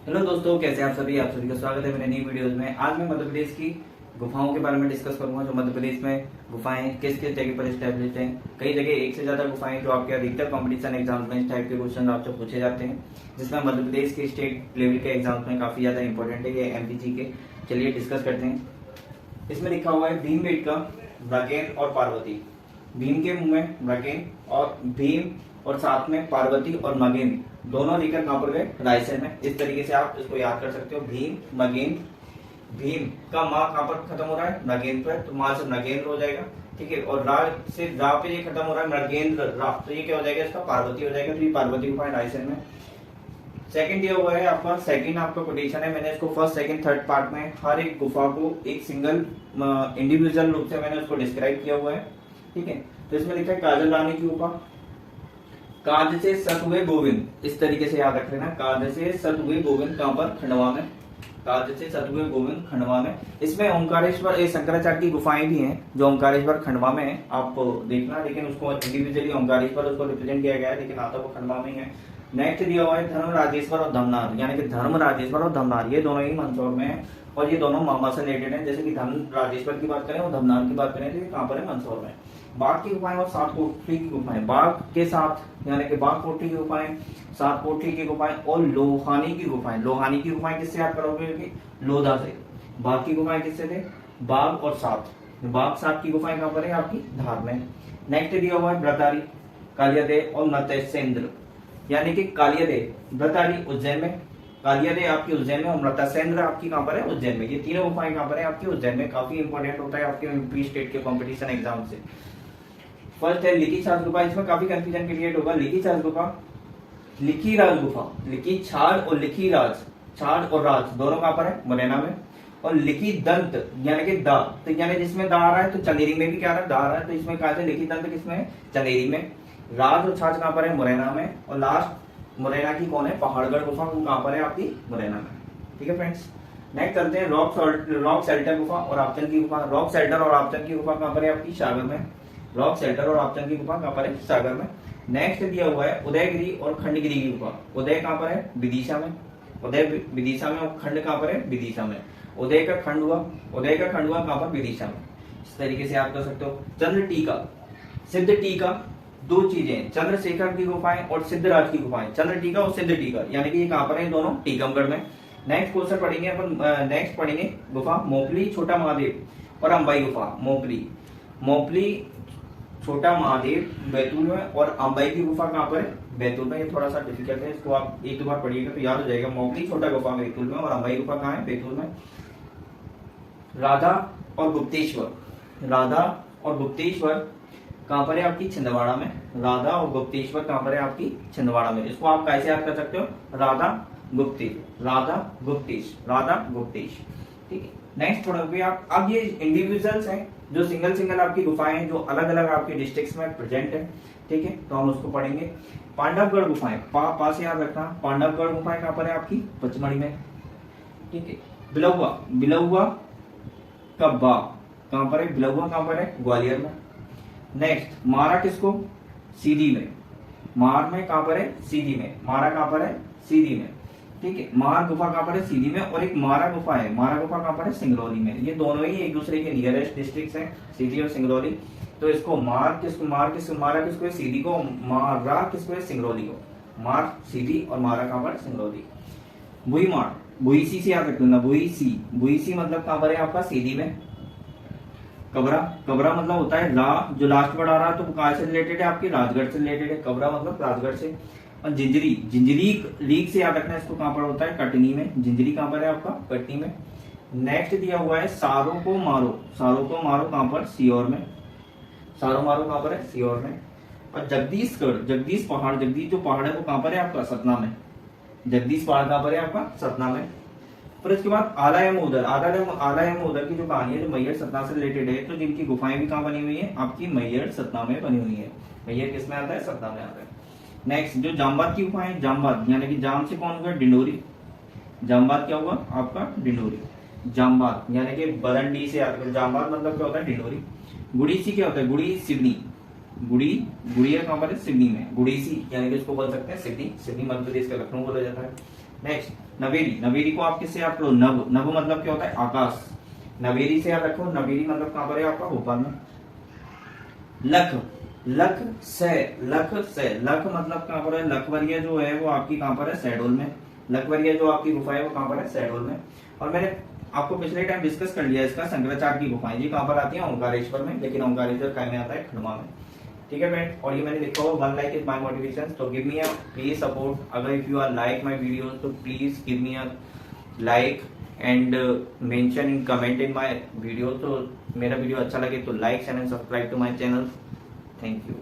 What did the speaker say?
Hello दोस्तों, कैसे आप सभी का स्वागत है मेरे नई वीडियोस में। आज मैं मध्य प्रदेश की गुफाओं के बारे में डिस्कस करूंगा। जो मध्य प्रदेश में गुफाएं किस किस जगह पर स्टैब्लिश हैं। कई जगह एक से ज्यादा गुफाएं जो आपके अधिकतर कंपटीशन एग्जाम में इस टाइप के क्वेश्चन आपसे पूछे जाते हैं, जिसमें मध्य प्रदेश के स्टेट लेवल के एग्जाम में काफी ज्यादा इंपॉर्टेंट है ये एमपीजी के। चलिए डिस्कस करते हैं। इसमें लिखा हुआ है भीमबेटका, ब्रकेन और पार्वती। भीम के मुंह में ब्रकेन और भीम और साथ में पार्वती और मगेन दोनों लेकर कहां पर गए? रायसेन में। इस तरीके से आप इसको याद कर सकते हो। भीम मगेन, भीम का माँ कहां पर खत्म हो रहा है? नगेंद्र पर, तो माँ से नगेंद्र हो जाएगा, ठीक है। और राज से रा पे ये खत्म हो रहा है नगेंद्र रा, तो ये क्या हो जाएगा? इसका पार्वती हो जाएगा। तो ये पार्वती गुफा है रायसेन में। सेकंड दिया हुआ है आपका, सेकंड आपका कोटेशन है। मैंने इसको फर्स्ट सेकंड थर्ड पार्ट में हर एक गुफा को एक सिंगल इंडिविजुअल रूप से मैंने उसको डिस्क्राइब किया हुआ है, ठीक है। तो इसमें लिखा है काजल रानी की गुफा। काज से सत हुए गोविंद, इस तरीके से याद रख लेना। काज से सत हुए गोविंद कहां पर? खंडवा में। काज से सत हुए गोविंद खंडवा में। इसमें ओंकारेश्वर शंकराचार्य की गुफाएं भी हैं जो ओंकारेश्वर खंडवा में है, आप देखना। लेकिन उसको इंडिविजुअली ओंकारेश्वर उसको रिप्रेजेंट किया गया है, लेकिन आता वो खंडवा में ही है। नेक्स्ट दिया हुआ है धर्म राजेश्वर और धमनार, यानी कि धर्म राजेश्वर और धमनार ये दोनों ही मंदसौर में है और ये दोनों मामा से रिलेटेड है। जैसे कि धर्म राजेश्वर की बात करें और धमनार की बात करें तो ये कहां पर है? मंदसौर में। बाघ की गुफाएं और सात कोठरी की गुफाएं, बाघ के साथ यानी कि बाघ कोठरी की गुफाएं, सात कोठरी की गुफाएं और लोहानी की गुफाएं। लोहानी की गुफाएं किससे याद करोगे? लोधा से। बाघ की गुफाएं किससे थे? बाघ और सात। बाघ सात की गुफाएं कहां पर है? आपकी धार में। नेक्स्ट दिया हुआ है व्रतारी, कालियादेव और नृत्यसेंद्र, यानी कि कालियादेव व्रतारी उज्जैन में, कालियादेव आपकी उज्जैन में और मृत्यसेंद्र आपकी कहां पर है? उज्जैन में। ये तीनों गुफाएं कहां पर है? आपकी उज्जैन में। काफी इंपॉर्टेंट होता है आपके यूपी स्टेट के कॉम्पिटिशन एग्जाम से। फर्स्ट है लिखी छाछ गुफा। इसमें काफी कंफ्यूजन क्रिएट होगा। लिखी छाछ गुफा, लिखी राज गुफा, लिखी छाछ और लिखी राज, छाछ और राज दोनों कहां पर है? मुरैना में। और लिखी दंत यानी कि दा, तो यानी जिसमें दा आ रहा है तो चंदेरी में भी क्या आ रहा है? दा आ रहा है, तो इसमें कहा लिखी दंत किसमें है? चंदेरी में। राज और छाछ कहां पर है? मुरैना में। और लास्ट मुरैना की कौन है? पहाड़गढ़ गुफा, वो कहां पर है? आपकी मुरैना में, ठीक है फ्रेंड्स। नेक्स्ट करते हैं रॉक शेल्टर गुफा और आपचन की गुफा। रॉक शेल्टर और आपचन की गुफा कहां पर है? आपकी सागर में। रॉक शेल्टर और आपचन की गुफा कहां पर है? सागर में। नेक्स्ट दिया हुआ है उदयगिरी और खंडगिरी की गुफा। उदय कहां पर है? विदिशा में। उदय विदिशा में और खंड कहां पर है? विदिशा में। उदय का खंड हुआ, उदय का खंड हुआ कहां पर? विदिशा में। इस तरीके से आप कर सकते हो। चंद्र टीका, सिद्ध टीका, दो चीजें, चंद्रशेखर की गुफाएं और सिद्धराज की गुफाएं। चंद्र टीका और सिद्ध टीका, यानी कि ये कहां पर है? दोनों टीकमगढ़ में। नेक्स्ट क्वेश्चन पढ़ेंगे अपन। नेक्स्ट पढ़ेंगे गुफा मोपली, छोटा महादेव और अंबाई गुफा। मोपली छोटा महादेव बैतूल में और अंबाई की गुफा कहां पर है? बैतूल में। ये थोड़ा सा डिफिकल्ट है, इसको आप एक दो बार पढ़िएगा तो याद हो जाएगा। मोपली छोटा गुफा बैतूल में और अंबाई गुफा कहां है? बैतूल में। राधा और गुप्तेश्वर, राधा और गुप्तेश्वर कहां पर है? आपकी छिंदवाड़ा में। राधा और गुप्तेश्वर कहां पर है? आपकी छिंदवाड़ा में। इसको आप कैसे याद कर सकते हो? राधा गुप्तेश, राधा गुप्तेश, राधा गुप्तेश, ठीक है। नेक्स्ट पढ़ोगे आप। अब ये इंडिविजुअल्स हैं जो सिंगल आपकी गुफाएं हैं जो अलग अलग आपके डिस्ट्रिक्ट्स में प्रेजेंट है, ठीक है। तो हम उसको पढ़ेंगे। पांडवगढ़ गुफाएं, पा से याद रखना। पांडवगढ़ गुफाएं कहां पर है? आपकी पचमढ़ी में, ठीक है। बिलौवा का बा कहां पर है? बिलौवा कहां पर है? ग्वालियर में। नेक्स्ट मारा किसको? सीधी में। मार में कहां पर है? सीधी में। मारा कहां पर है? सीधी में, ठीक है। मार गुफा कहां पर है? सीधी में। और एक मारा गुफा है, मारा गुफा कहां पर है? सिंगरौली में। ये दोनों ही एक दूसरे के नियरेस्ट डिस्ट्रिक्ट्स हैं, सीधी और सिंगरौली। तो इसको मारा किसको है? सीधी को। मारा किसको है? सिंगरौली को। मार सीधी और मारा कहां पर? सिंगरौली। भुईमार, भुईसी से याद रख लेना। भुईसी मतलब कहां पर है? आपका सीधी में। कबरा मतलब होता है रा, जो लास्ट वर्ड आ रहा है तो कहां से रिलेटेड है? आपके राजगढ़ से रिलेटेड है। कबरा मतलब राजगढ़ से। और जिंजरी लीग से याद रखना है, इसको कहां पर होता है? कटनी में। जिंजरी कहां पर है? आपका कटनी में। नेक्स्ट दिया हुआ है सारों को मारो कहां पर? सीहोर में। सारो मारो कहां पर है? सीहोर में। और जगदीशगढ़, जगदीश जो पहाड़ है वो कहां पर है? आपका सतना में। जगदीश पहाड़ कहां पर है? आपका सतना में। फिर इसके बाद आला एवं उदर की जो कहानी है जो मैहर सतना से रिलेटेड है, तो जिनकी गुफाएं भी कहां बनी हुई है? आपकी मैहर सतना में बनी हुई है। मैहर किस में आता है? सतना में आता है। नेक्स्ट जो जामबाद की गुफाएं, जामबाद यानी कि जाम से कौन हुआ? डिंडोरी। जामबाद क्या हुआ? आपका डिंडोरी। जामबाद यानी कि बरंडी से आता है। जामबाद मतलब क्या होता है? डिंडोरी। गुड़ीसी क्या होता है? गुड़ी सिवनी। गुड़ी, गुड़िया कहाँ पर है? सिडनी में। गुड़ीसी यानी कि इसको बोल सकते हैं सिडनी, सिडनी मध्य प्रदेश का लखनऊ बोला जाता है। नेक्स्ट नवेरी, नवेरी को आप किससे याद करो? नभ, नभ मतलब क्या होता है? आकाश। नवेरी से याद रखो, नवेरी मतलब कहाँ पर है आपका? भोपाल में। लख, लख से, लख से, लख मतलब कहाँ पर है? लखवरिया जो है वो आपकी कहाँ पर है? शहडोल में। लखवरिया जो आपकी गुफा है वो कहाँ पर है? शहडोल में। और मैंने आपको पिछले टाइम डिस्कस कर लिया इसका, शंकराचार्य की गुफाएं जी कहाँ पर आती है? ओंकारेश्वर में, लेकिन ओंकारेश्वर कहीं में आता है? खंडवा में। ठीक है फ्रेंड, और ये मैंने लिखा हुआ one like is my motivation, तो give me a please support. अगर if you are like my videos तो please give me a like and mention in comment in my video. तो मेरा वीडियो अच्छा लगे तो like and subscribe to my channel. Thank you.